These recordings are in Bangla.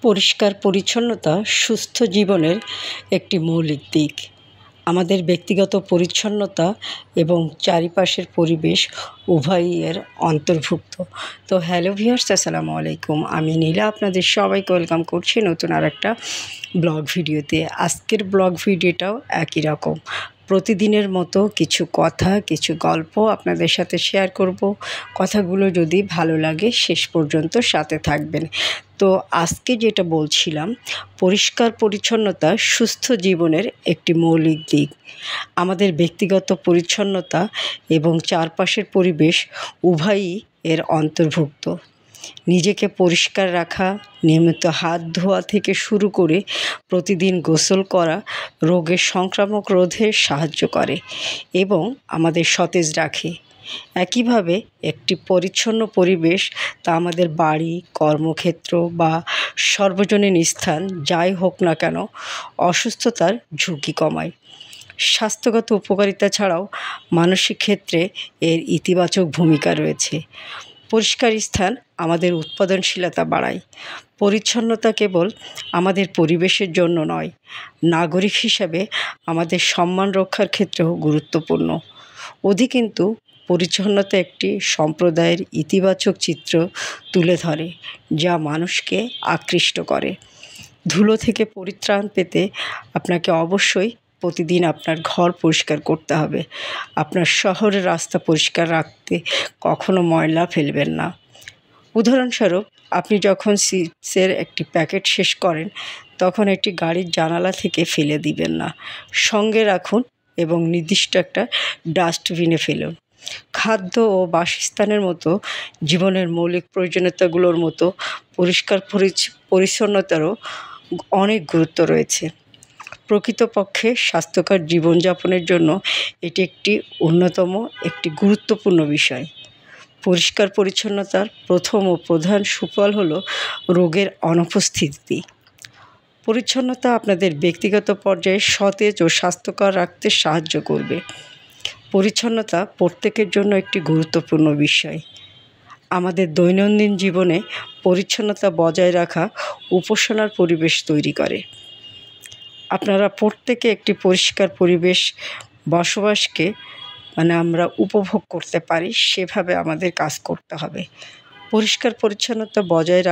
পরিষ্কার পরিচ্ছন্নতা সুস্থ জীবনের একটি মৌলিক দিক। আমাদের ব্যক্তিগত পরিচ্ছন্নতা এবং চারিপাশের পরিবেশ উভয়ই এর অন্তর্ভুক্ত। তো হ্যালো ভিউয়ার্স, আসসালামু আলাইকুম। আমি নীলা আপনাদের সবাইকে ওয়েলকাম করছি নতুন আরেকটা ব্লগ ভিডিওতে। আজকের ব্লগ ভিডিওটাও একই রকম। প্রতিদিনের মতো কিছু কথা, কিছু গল্প আপনাদের সাথে শেয়ার করব। কথাগুলো যদি ভালো লাগে শেষ পর্যন্ত সাথে থাকবেন। তো আজকে যেটা বলছিলাম, পরিষ্কার পরিচ্ছন্নতা সুস্থ জীবনের একটি মৌলিক দিক। আমাদের ব্যক্তিগত পরিচ্ছন্নতা এবং চারপাশের পরিবেশ উভয়ই এর অন্তর্ভুক্ত। নিজেকে পরিষ্কার রাখা, নিয়মিত হাত ধোয়া থেকে শুরু করে প্রতিদিন গোসল করা রোগের সংক্রামক রোধে সাহায্য করে এবং আমাদের সতেজ রাখে। একইভাবে একটি পরিচ্ছন্ন পরিবেশ, তা আমাদের বাড়ি, কর্মক্ষেত্র বা সর্বজনীন স্থান যাই হোক না কেন, অসুস্থতার ঝুঁকি কমায়। স্বাস্থ্যগত উপকারিতা ছাড়াও মানসিক ক্ষেত্রে এর ইতিবাচক ভূমিকা রয়েছে। পরিষ্কার স্থান আমাদের উৎপাদনশীলতা বাড়ায়। পরিচ্ছন্নতা কেবল আমাদের পরিবেশের জন্য নয়, নাগরিক হিসাবে আমাদের সম্মান রক্ষার ক্ষেত্রেও গুরুত্বপূর্ণ। কিন্তু পরিচ্ছন্নতা একটি সম্প্রদায়ের ইতিবাচক চিত্র তুলে ধরে, যা মানুষকে আকৃষ্ট করে। ধুলো থেকে পরিত্রাণ পেতে আপনাকে অবশ্যই প্রতিদিন আপনার ঘর পরিষ্কার করতে হবে। আপনার শহরের রাস্তা পরিষ্কার রাখতে কখনো ময়লা ফেলবেন না। উদাহরণস্বরূপ, আপনি যখন চিপসের একটি প্যাকেট শেষ করেন, তখন এটি গাড়ির জানালা থেকে ফেলে দিবেন না। সঙ্গে রাখুন এবং নির্দিষ্ট একটা ডাস্টবিনে ফেলুন। খাদ্য ও বাসস্থানের মতো জীবনের মৌলিক প্রয়োজনীয়তাগুলোর মতো পরিষ্কার পরিচ্ছন্নতারও অনেক গুরুত্ব রয়েছে। প্রকৃতপক্ষে স্বাস্থ্যকর জীবনযাপনের জন্য এটি একটি গুরুত্বপূর্ণ বিষয়। পরিষ্কার পরিচ্ছন্নতার প্রথম ও প্রধান সুফল হলো রোগের অনুপস্থিতি। পরিচ্ছন্নতা আপনাদের ব্যক্তিগত পর্যায়ে সতেজ ও স্বাস্থ্যকর রাখতে সাহায্য করবে। পরিচ্ছন্নতা প্রত্যেকের জন্য একটি গুরুত্বপূর্ণ বিষয়। আমাদের দৈনন্দিন জীবনে পরিচ্ছন্নতা বজায় রাখা উপাসনার পরিবেশ তৈরি করে। আপনারা প্রত্যেকে একটি পরিষ্কার পরিবেশ বসবাসকে আমরা উপভোগ করতে পারি, সেভাবে আমাদের কাজ করতে হবে। পরিষ্কার পরিচ্ছন্নতা বজায়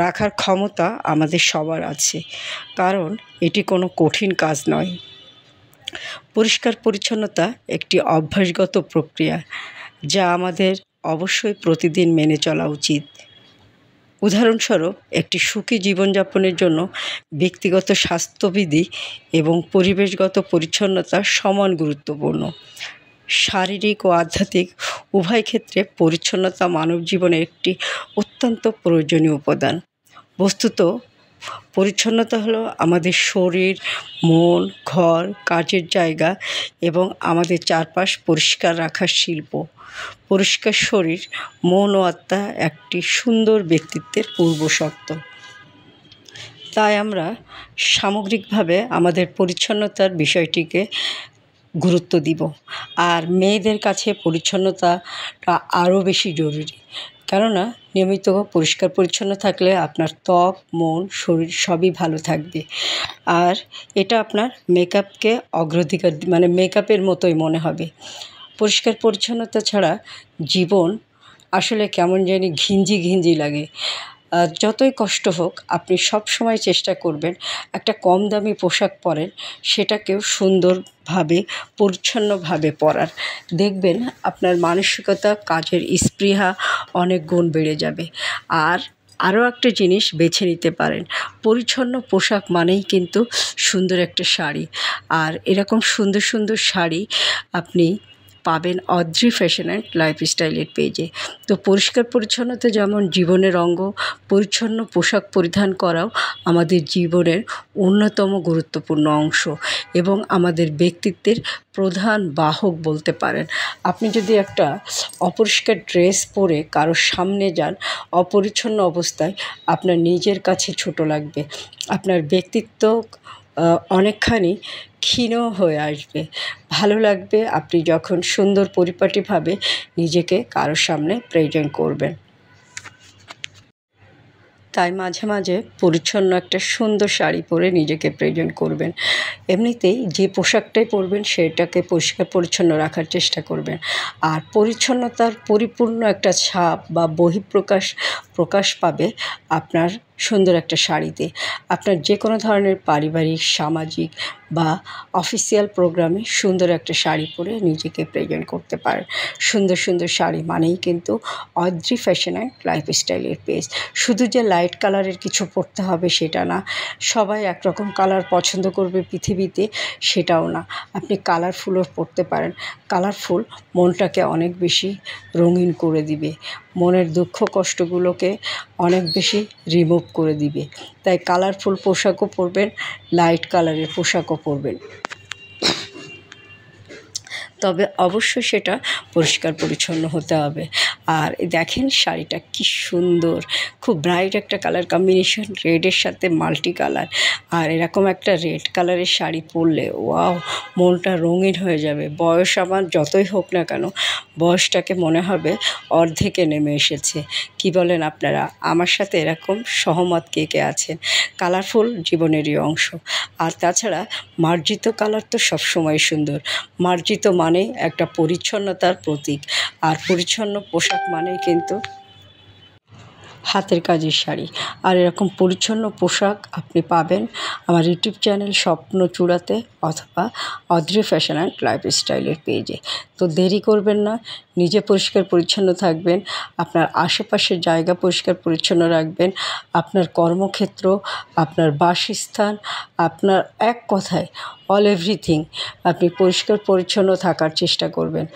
রাখার ক্ষমতা আমাদের সবার আছে, কারণ এটি কোনো কঠিন কাজ নয়। পরিষ্কার পরিচ্ছন্নতা একটি অভ্যাসগত প্রক্রিয়া, যা আমাদের অবশ্যই প্রতিদিন মেনে চলা উচিত। উদাহরণস্বরূপ, একটি সুখী জীবনযাপনের জন্য ব্যক্তিগত স্বাস্থ্যবিধি এবং পরিবেশগত পরিচ্ছন্নতা সমান গুরুত্বপূর্ণ। শারীরিক ও আধ্যাত্মিক উভয় ক্ষেত্রে পরিচ্ছন্নতা মানব জীবনের একটি অত্যন্ত প্রয়োজনীয় উপাদান। বস্তুত, পরিচ্ছন্নতা হলো আমাদের শরীর, মন, ঘর, কাজের জায়গা এবং আমাদের চারপাশ পরিষ্কার রাখার শিল্প। পরিষ্কার শরীর, মন ও আত্মা একটি সুন্দর ব্যক্তিত্বের পূর্বশর্ত। তাই আমরা সামগ্রিকভাবে আমাদের পরিচ্ছন্নতার বিষয়টিকে গুরুত্ব দিব। আর মেয়েদের কাছে পরিচ্ছন্নতাটা আরও বেশি জরুরি, কেননা নিয়মিত পরিষ্কার পরিচ্ছন্ন থাকলে আপনার ত্বক, মন, শরীর সবই ভালো থাকবে। আর এটা আপনার মেকআপকে অগ্রাধিকার মেকআপের মতোই মনে হবে। পরিষ্কার পরিচ্ছন্নতা ছাড়া জীবন আসলে কেমন জানি ঘিঞ্জি ঘিঞ্জি লাগে। যতই কষ্ট হোক, আপনি সব সময় চেষ্টা করবেন একটা কম দামি পোশাক পরেন, সেটাকেও সুন্দরভাবে পরিচ্ছন্নভাবে পরার। দেখবেন আপনার মানসিকতা, কাজের স্পৃহা অনেক গুণ বেড়ে যাবে। আরও একটা জিনিস বেছে নিতে পারেন, পরিচ্ছন্ন পোশাক মানেই কিন্তু সুন্দর একটা শাড়ি। আর এরকম সুন্দর সুন্দর শাড়ি আপনি পাবেন অদ্রি ফ্যাশন অ্যান্ড লাইফস্টাইলের পেজে। তো পরিষ্কার পরিচ্ছন্নতা যেমন জীবনের অঙ্গ, পরিচ্ছন্ন পোশাক পরিধান করাও আমাদের জীবনের অন্যতম গুরুত্বপূর্ণ অংশ এবং আমাদের ব্যক্তিত্বের প্রধান বাহক বলতে পারেন। আপনি যদি একটা অপরিষ্কার ড্রেস পরে কারোর সামনে যান অপরিচ্ছন্ন অবস্থায়, আপনার নিজের কাছে ছোট লাগবে, আপনার ব্যক্তিত্ব অনেকখানি ক্ষীণ হয়ে আসবে। ভালো লাগবে আপনি যখন সুন্দর পরিপাটিভাবে নিজেকে কারোর সামনে প্রেজেন্ট করবেন। তাই মাঝে মাঝে পরিচ্ছন্ন একটা সুন্দর শাড়ি পরে নিজেকে প্রেজেন্ট করবেন। এমনিতেই যে পোশাকটাই পরবেন সেটাকে পরিষ্কার পরিচ্ছন্ন রাখার চেষ্টা করবেন। আর পরিচ্ছন্নতার পরিপূর্ণ একটা ছাপ বা প্রকাশ পাবে আপনার সুন্দর একটা শাড়িতে। আপনার যে কোনো ধরনের পারিবারিক, সামাজিক বা অফিসিয়াল প্রোগ্রামে সুন্দর একটা শাড়ি পরে নিজেকে প্রেজেন্ট করতে পারেন। সুন্দর সুন্দর শাড়ি মানেই কিন্তু অদ্রি ফ্যাশন অ্যান্ড লাইফস্টাইলের পেজ। শুধু যে লাইট কালারের কিছু পরতে হবে সেটা না, সবাই একরকম কালার পছন্দ করবে পৃথিবীতে সেটাও না। আপনি কালারফুলও পরতে পারেন। কালারফুল মনটাকে অনেক বেশি রঙিন করে দিবে, মনের দুঃখ কষ্টগুলোকে অনেক বেশি রিমুভ করে দিবে। তাই কালারফুল পোশাকও পরবেন, লাইট কালারের পোশাকও পরবেন, তবে অবশ্যই সেটা পরিষ্কার পরিচ্ছন্ন হতে হবে। আর দেখেন শাড়িটা কি সুন্দর, খুব ব্রাইট একটা কালার কম্বিনেশন, রেডের সাথে মাল্টি কালার। আর এরকম একটা রেড কালারের শাড়ি পরলে ওয়াও, মনটা রঙিন হয়ে যাবে। বয়স আমার যতই হোক না কেন, বয়সটাকে মনে হবে অর্ধেকে নেমে এসেছে। কি বলেন আপনারা? আমার সাথে এরকম সহমত কে কে আছেন? কালারফুল জীবনেরই অংশ। আর তাছাড়া মার্জিত কালার তো সবসময় সুন্দর। মার্জিত মানে একটা পরিচ্ছন্নতার প্রতীক। আর পরিচ্ছন্ন পোশাক মানেই কিন্তু হাতের কাজের শাড়ি। আর এরকম পরিচ্ছন্ন পোশাক আপনি পাবেন আমার ইউটিউব চ্যানেল স্বপ্ন চূড়াতে অথবা অদ্রি ফ্যাশন অ্যান্ড লাইফস্টাইলের পেজে। তো দেরি করবেন না, নিজে পরিষ্কার পরিচ্ছন্ন থাকবেন, আপনার আশেপাশের জায়গা পরিষ্কার পরিচ্ছন্ন রাখবেন, আপনার কর্মক্ষেত্র, আপনার বাসস্থান, আপনার এক কথায় অল এভরিথিং আপনি পরিষ্কার পরিচ্ছন্ন থাকার চেষ্টা করবেন।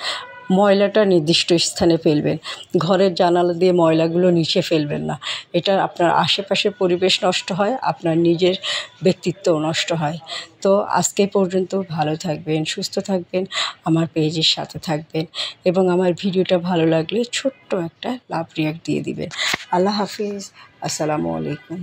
ময়লাটা নির্দিষ্ট স্থানে ফেলবেন, ঘরের জানালা দিয়ে ময়লাগুলো নিচে ফেলবেন না। এটা আপনার আশেপাশের পরিবেশ নষ্ট হয়, আপনার নিজের ব্যক্তিত্বও নষ্ট হয়। তো আজকে পর্যন্ত ভালো থাকবেন, সুস্থ থাকবেন, আমার পেজের সাথে থাকবেন এবং আমার ভিডিওটা ভালো লাগলে ছোট্ট একটা লাভ রিয়াক্ট দিয়ে দিবেন। আল্লাহ হাফিজ, আসসালামু আলাইকুম।